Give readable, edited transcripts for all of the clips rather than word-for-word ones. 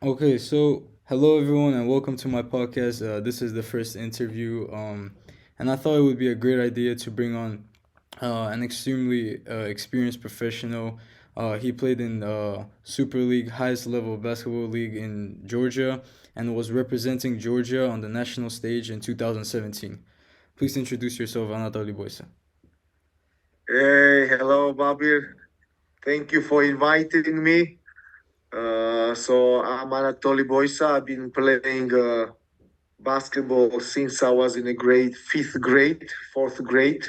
Okay, so hello everyone and welcome to my podcast. This is the first interview, and I thought it would be a great idea to bring on an extremely experienced professional. He played in Super League, highest level basketball league in Georgia, and was representing Georgia on the national stage in 2017. Please introduce yourself, Anatoli Boisa. Hey, hello, Babir. Thank you for inviting me. I'm Anatoli Boisa. I've been playing basketball since I was in a grade, fifth grade, fourth grade.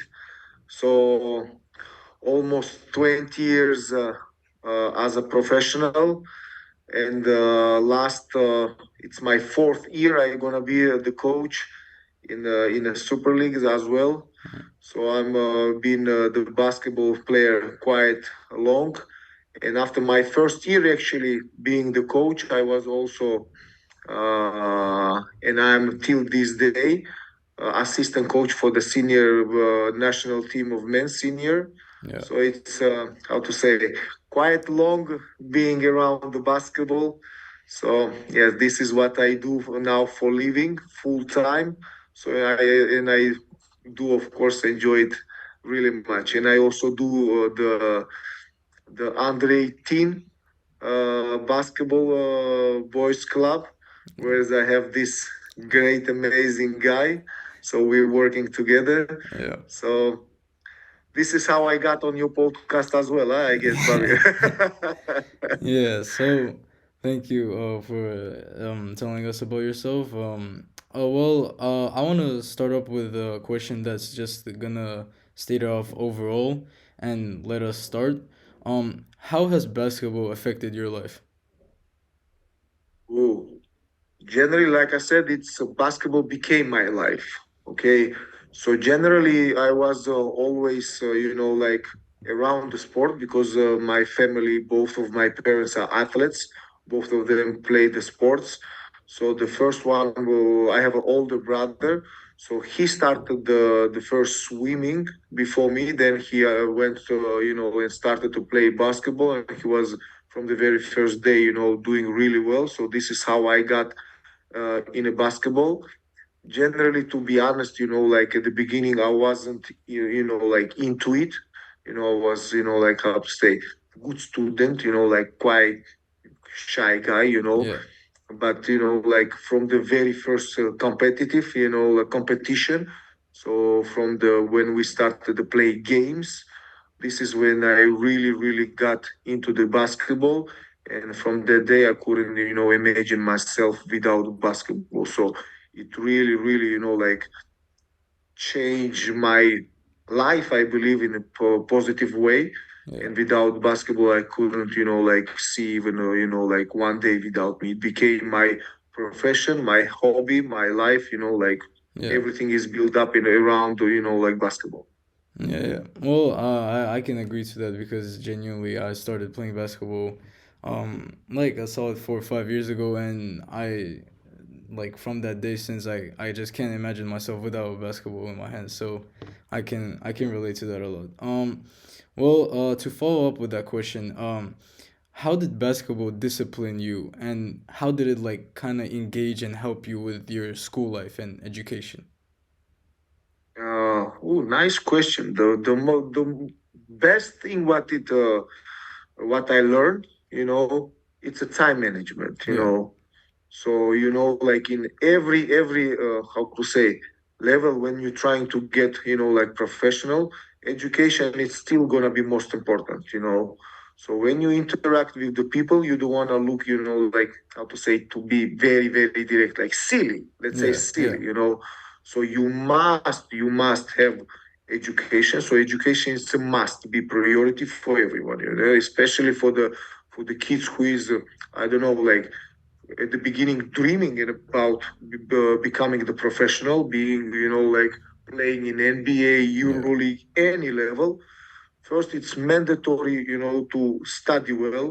So almost 20 years as a professional. And it's my fourth year. I'm gonna be the coach in the Super Leagues as well. So I'm been the basketball player quite long. And after my first year actually being the coach, I was also, and I'm till this day, assistant coach for the senior national team of men senior. Yeah. So it's, how to say, quite long being around the basketball. So yes, this is what I do now for living full time. So I do of course enjoy it really much, and I also do the under 18 basketball boys club, whereas I have this great amazing guy. So we're working together. Yeah. So this is how I got on your podcast as well, huh, I guess, Bobby. Yeah, so thank you for telling us about yourself. I want to start up with a question that's just gonna state off overall and let us start. How has basketball affected your life? Ooh. Generally, like I said, it's basketball became my life. Okay, so generally, I was always, like around the sport because my family, both of my parents are athletes. Both of them play the sports. So the first one, I have an older brother. So he started the first swimming before me. Then he went to, and started to play basketball. And he was from the very first day, doing really well. So this is how I got in a basketball. Generally, to be honest, like at the beginning, I wasn't, like into it. I was, like how to say, good student, like quite shy guy, Yeah. but like from the very first competitive like competition, so from the when we started to play games, this is when I really got into the basketball. And from that day I couldn't imagine myself without basketball. So it really like changed my life, I believe, in a positive way. Yeah. And without basketball, I couldn't, like see even, like one day without me. It became my profession, my hobby, my life. Like Yeah. everything is built up in around, like basketball. Yeah, yeah. Well, I can agree to that because genuinely I started playing basketball, like a solid 4 or 5 years ago, and like from that day since I just can't imagine myself without a basketball in my hands. So I can relate to that a lot. To follow up with that question, how did basketball discipline you, and how did it like kind of engage and help you with your school life and education? Nice question. The best thing what I learned, it's a time management. Yeah, So like in every how to say level, when you're trying to get like professional education, it's still gonna be most important. So when you interact with the people, you don't wanna look like how to say, to be very direct, like silly. Let's say yeah, yeah, silly. So you must have education. So education is a must be priority for everyone. Especially for the kids who is I don't know, like at the beginning dreaming about becoming the professional, being like playing in NBA, yeah, EuroLeague, any level. First, it's mandatory, to study well,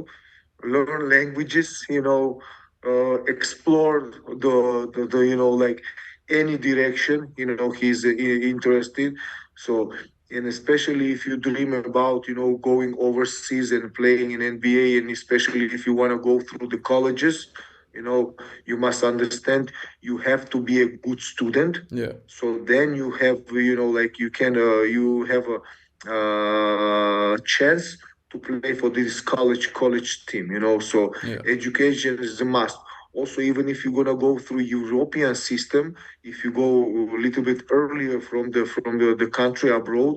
learn languages, explore the like any direction, he's interested. So, and especially if you dream about, going overseas and playing in NBA, and especially if you want to go through the colleges. You know, you must understand you have to be a good student. Yeah. So then you have, like you have a chance to play for this college team. So Yeah. education is a must. Also, even if you're gonna go through European system, if you go a little bit earlier from the country abroad,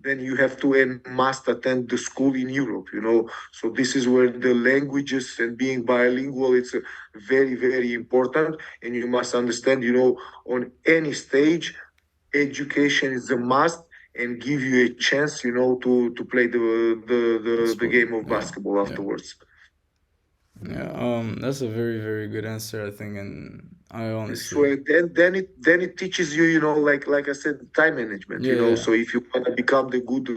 then you have to and must attend the school in Europe. So this is where the languages and being bilingual, it's very, very important. And you must understand, on any stage, education is a must and give you a chance, to play the Sport. game of Yeah. basketball Yeah. afterwards. Yeah. That's a very, very good answer, I think, and I So honestly. then it teaches you, like I said, time management. Yeah. Yeah. So if you want to become the good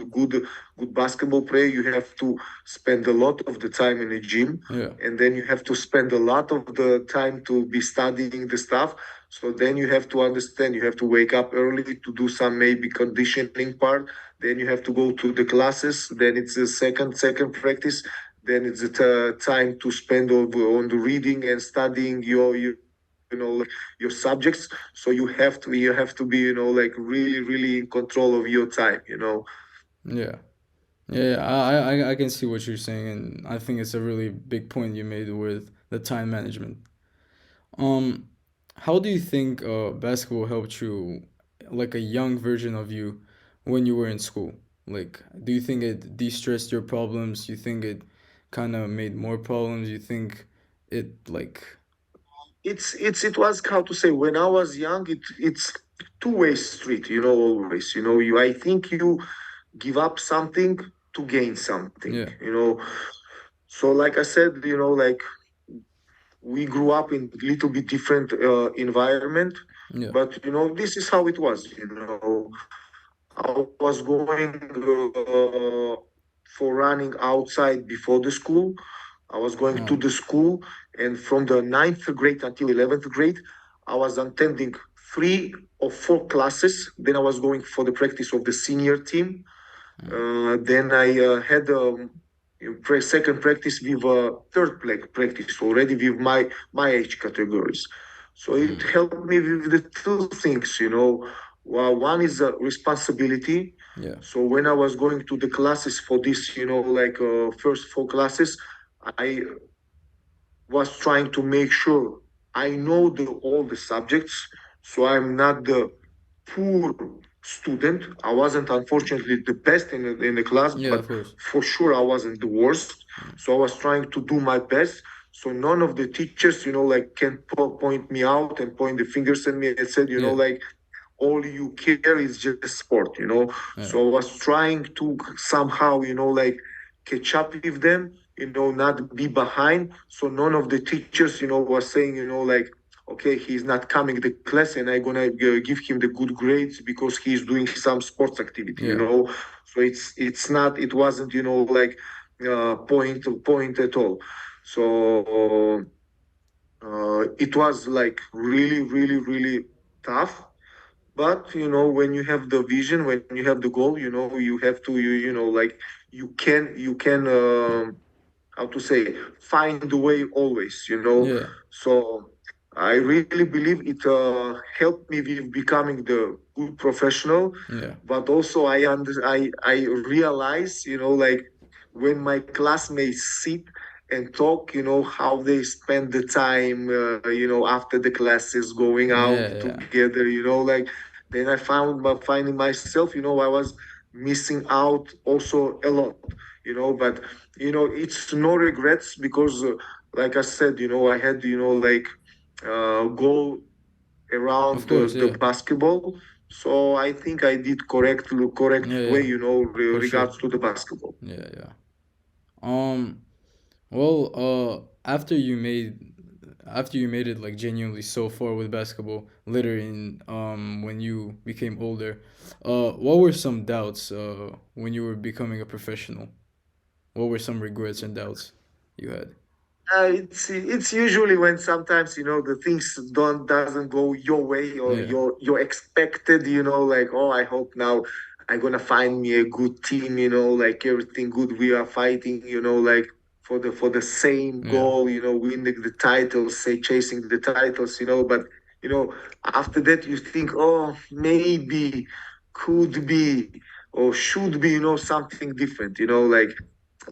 basketball player, you have to spend a lot of the time in the gym, Yeah. and then you have to spend a lot of the time to be studying the stuff. So then you have to understand, you have to wake up early to do some maybe conditioning part. Then you have to go to the classes. Then it's a second practice. Then it's the time to spend on the reading and studying your subjects. So you have to be, like really, really in control of your time. Yeah. Yeah, I can see what you're saying, and I think it's a really big point you made with the time management. Um, how do you think basketball helped you, like a young version of you, when you were in school? Like, do you think it de-stressed your problems? You think it kind of made more problems? You think it like, It was how to say, when I was young, it's two-way street, always. I think you give up something to gain yeah, something. So like I said, like we grew up in a little bit different environment, yeah, but this is how it was. I was going for running outside before the school. I was going to oh, the school, and from the ninth grade until 11th grade, I was attending 3 or 4 classes. Then I was going for the practice of the senior team. Then I had second practice with third practice already with my age categories. So it mm, helped me with the two things. Well, one is responsibility. yeah, So when I was going to the classes for this, like first 4 classes, I was trying to make sure I know all the subjects, so I'm not the poor student. I wasn't, unfortunately, the best in the class, yeah, but of course, for sure I wasn't the worst. mm, So I was trying to do my best. So none of the teachers, like, can point me out and point the fingers at me and said, yeah, like, all you care is just sport. yeah, So I was trying to somehow, like, catch up with them, not be behind. So none of the teachers, was saying, like, okay, he's not coming to class and I'm gonna give him the good grades because he's doing some sports activity. yeah, So it wasn't, like point at all. So it was like really, really, really tough. But when you have the vision, when you have the goal, you have to, like, you can how to say, find the way always. yeah, So I really believe it helped me with becoming the good professional. yeah, But also I realize, like, when my classmates sit and talk, how they spend the time, after the classes, going out yeah, yeah, together, like, then I found by finding myself, I was missing out also a lot. But it's no regrets because, like I said, I had, like, goal of around course, the yeah, basketball. So I think I did correct yeah, way, yeah, for sure, regards to the basketball. yeah, yeah. Um, well, after you made it like genuinely so far with basketball, later in when you became older, what were some doubts when you were becoming a professional? What were some regrets and doubts you had? It's usually when sometimes the things doesn't go your way or Yeah, your expected. Like, oh, I hope now I'm gonna find me a good team. Like everything good. We are fighting. Like for the same Yeah. goal, winning the titles, say chasing the titles, but you know, after that you think, oh, maybe, could be, or should be, something different, like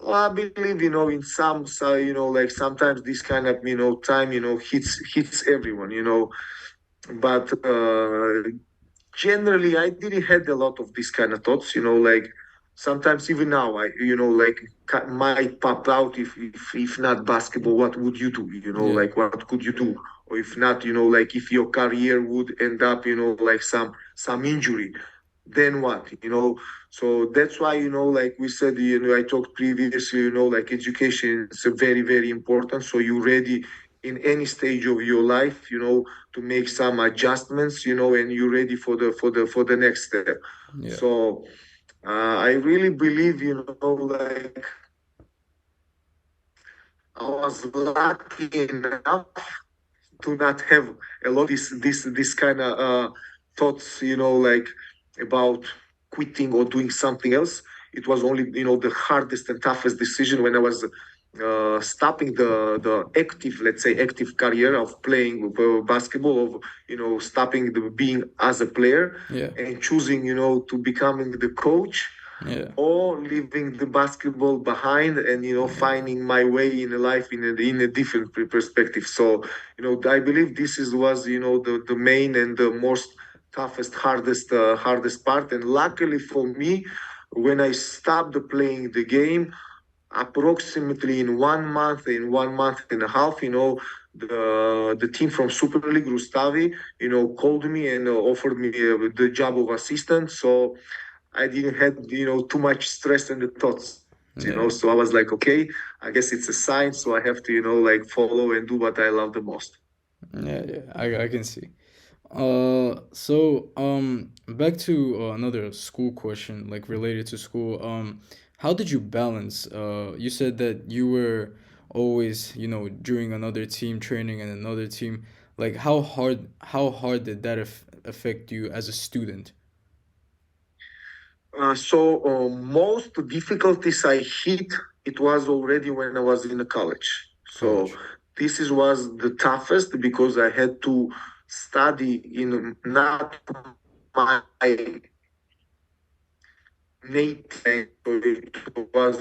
I believe, in some, so, like sometimes this kind of, time, hits everyone, but generally I didn't had a lot of these kind of thoughts, like sometimes even now I, like might pop out, if not basketball, what would you do, Yeah. like what could you do, or if not, like if your career would end up, like some injury, then what, so that's why, like we said, I talked previously, like education is very, very important, so you're ready in any stage of your life, to make some adjustments, and you're ready for the next step. Yeah. So I really believe, like I was lucky enough to not have a lot of this kind of thoughts, like about quitting or doing something else. It was only, the hardest and toughest decision when I was stopping the active, let's say, active career of playing basketball, of stopping the being as a player, Yeah. and choosing, to becoming the coach, Yeah. or leaving the basketball behind, and Yeah. finding my way in life in a different perspective. So I believe this is was, the main and the most toughest, hardest part. And luckily for me, when I stopped playing the game, approximately in 1 month and a half, the team from Super League Rustavi, called me and offered me the job of assistant. So I didn't have, too much stress and the thoughts, Yeah. so I was like, okay, I guess it's a sign, so I have to, like follow and do what I love the most. Yeah. Yeah. I can see. Back to another school question, like related to school. How did you balance? You said that you were always, during another team training and another team. Like, how hard did that affect you as a student? So most difficulties I hit, it was already when I was in the college. So College. this is was the toughest because I had to study in not my native language. It was,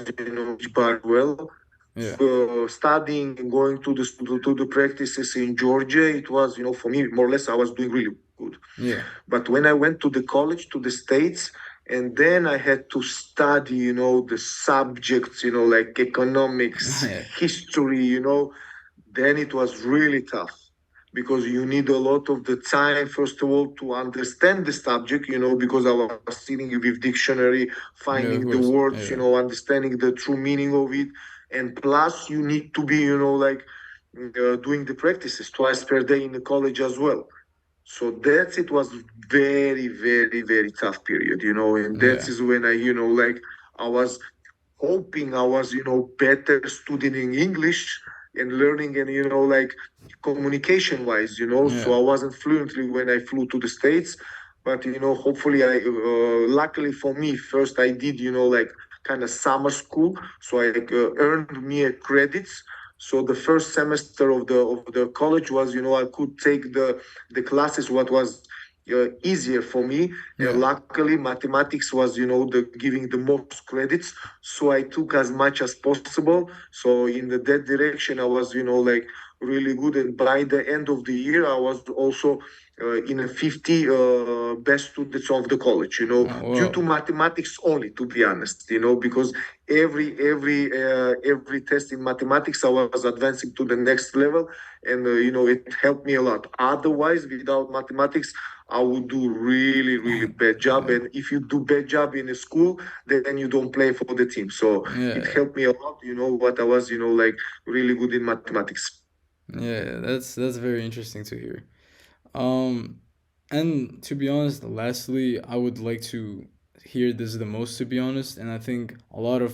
but well. Yeah. So studying and going to the practices in Georgia, it was, for me, more or less, I was doing really good. Yeah. But when I went to the college, to the States, and then I had to study, the subjects, like economics, Yeah. history, then it was really tough because you need a lot of the time, first of all, to understand the subject, because I was sitting with dictionary, Yeah. Of finding the course. words, Yeah. understanding the true meaning of it. And plus, you need to be, like doing the practices twice per day in the college as well. So that's it was very, very, very tough period, and that Yeah. is when I, like I was hoping I was, better studying English and learning, and like communication wise, so Yeah. I wasn't fluently when I flew to the States, but hopefully I, luckily for me, first I did, like kind of summer school, so I earned me a credits. So the first semester of the college was, I could take the classes what was easier for me, and Yeah. luckily mathematics was, the giving the most credits, so I took as much as possible. So in that direction, I was, like really good. And by the end of the year, I was also in a 50 best students of the college. Oh, Due to wow. mathematics only, to be honest. Because every test in mathematics, I was advancing to the next level, and it helped me a lot. Otherwise, without mathematics, I would do really, really bad job. Yeah. And if you do bad job in a school, then you don't play for the team. So it Yeah. helped me a lot, what I was, like really good in mathematics. Yeah. That's very interesting to hear. Um, and to be honest, lastly, I would like to hear this the most, to be honest, and I think a lot of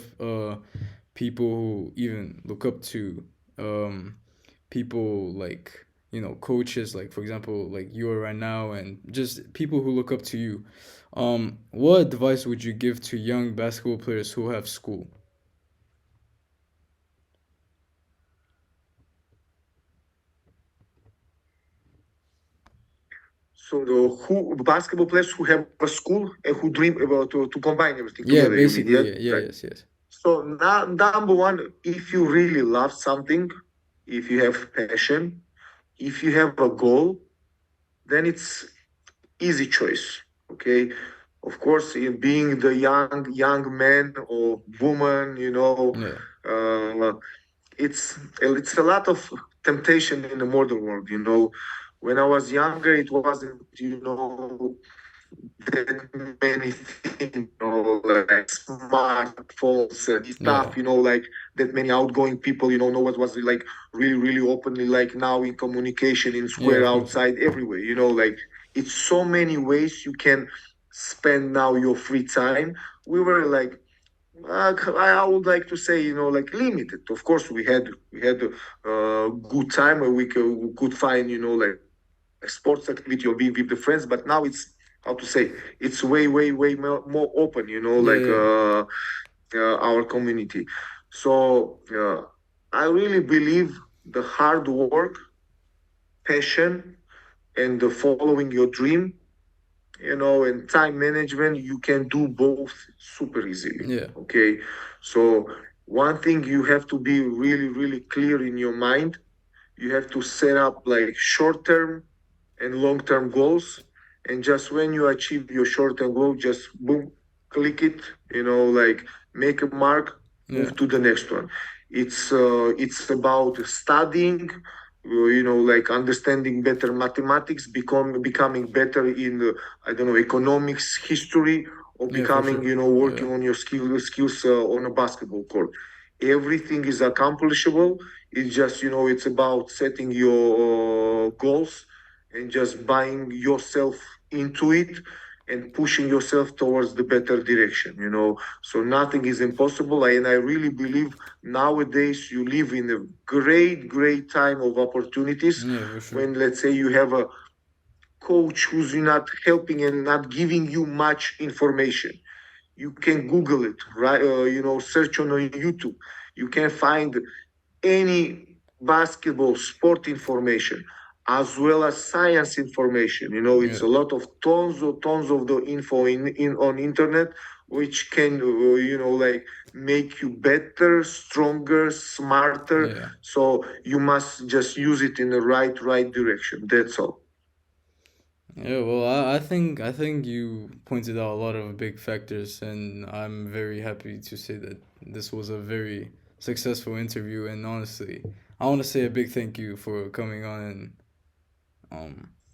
people who even look up to um people like, coaches, like for example, like you are right now, and just people who look up to you. What advice would you give to young basketball players who have school? So the who basketball players who have a school and who dream about to combine everything Yeah, together. You mean, basically, yeah, yeah, yeah, right? yes, yes. So now, number one, if you really love something, if you have passion, if you have a goal, then it's easy choice. Okay, of course, being the young man or woman, Yeah, it's a lot of temptation in the modern world. When I was younger, it wasn't that many things, like smartphones and yeah, stuff, like that many outgoing people, know what was like really, really openly, like now in communication, in yeah, square, of course. outside, everywhere, like it's so many ways you can spend now your free time. We were like, I would like to say, like limited. Of course, we had a good time where we could find, like sports activity or being with the friends. But now it's how to say it's way, way, way more open. Yeah, Like yeah, our community. So I really believe the hard work, passion, and the following your dream, and time management, you can do both super easily. yeah, Okay. So one thing you have to be really, really clear in your mind, you have to set up like short term and long term goals. And just when you achieve your short term goal, just boom, click it, like make a mark, yeah, move to the next one. It's about studying, like understanding better mathematics, becoming better in I don't know, economics, history, or yeah, for becoming, sure. Yeah, working on your skills on a basketball court. Everything is accomplishable. It's just, it's about setting your goals and just buying yourself into it and pushing yourself towards the better direction. So nothing is impossible. And I really believe nowadays you live in a great time of opportunities. yeah, for sure. When, let's say, you have a coach who's not helping and not giving you much information, you can Google it, right? Search on YouTube. You can find any basketball sport information as well as science information. It's Yeah, a lot of tons of the info in on internet, which can like make you better, stronger, smarter. yeah. So you must just use it in the right direction. That's all. Yeah, well, I think you pointed out a lot of big factors, and I'm very happy to say that this was a very successful interview. And honestly, I want to say a big thank you for coming on. And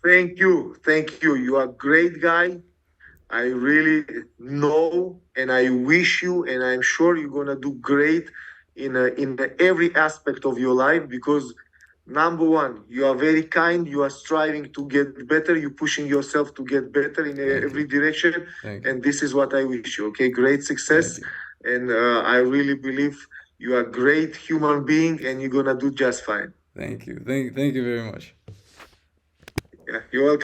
Thank you. You are a great guy. I really know and I wish you, and I'm sure you're gonna do great in every aspect of your life because number one, you are very kind. You are striving to get better. You're pushing yourself to get better in thank you, every direction, thank you, and this is what I wish you. Okay, great thank success, you, and I really believe you are a great human being, and you're gonna do just fine. thank you, thank you very much. Yeah, you're welcome.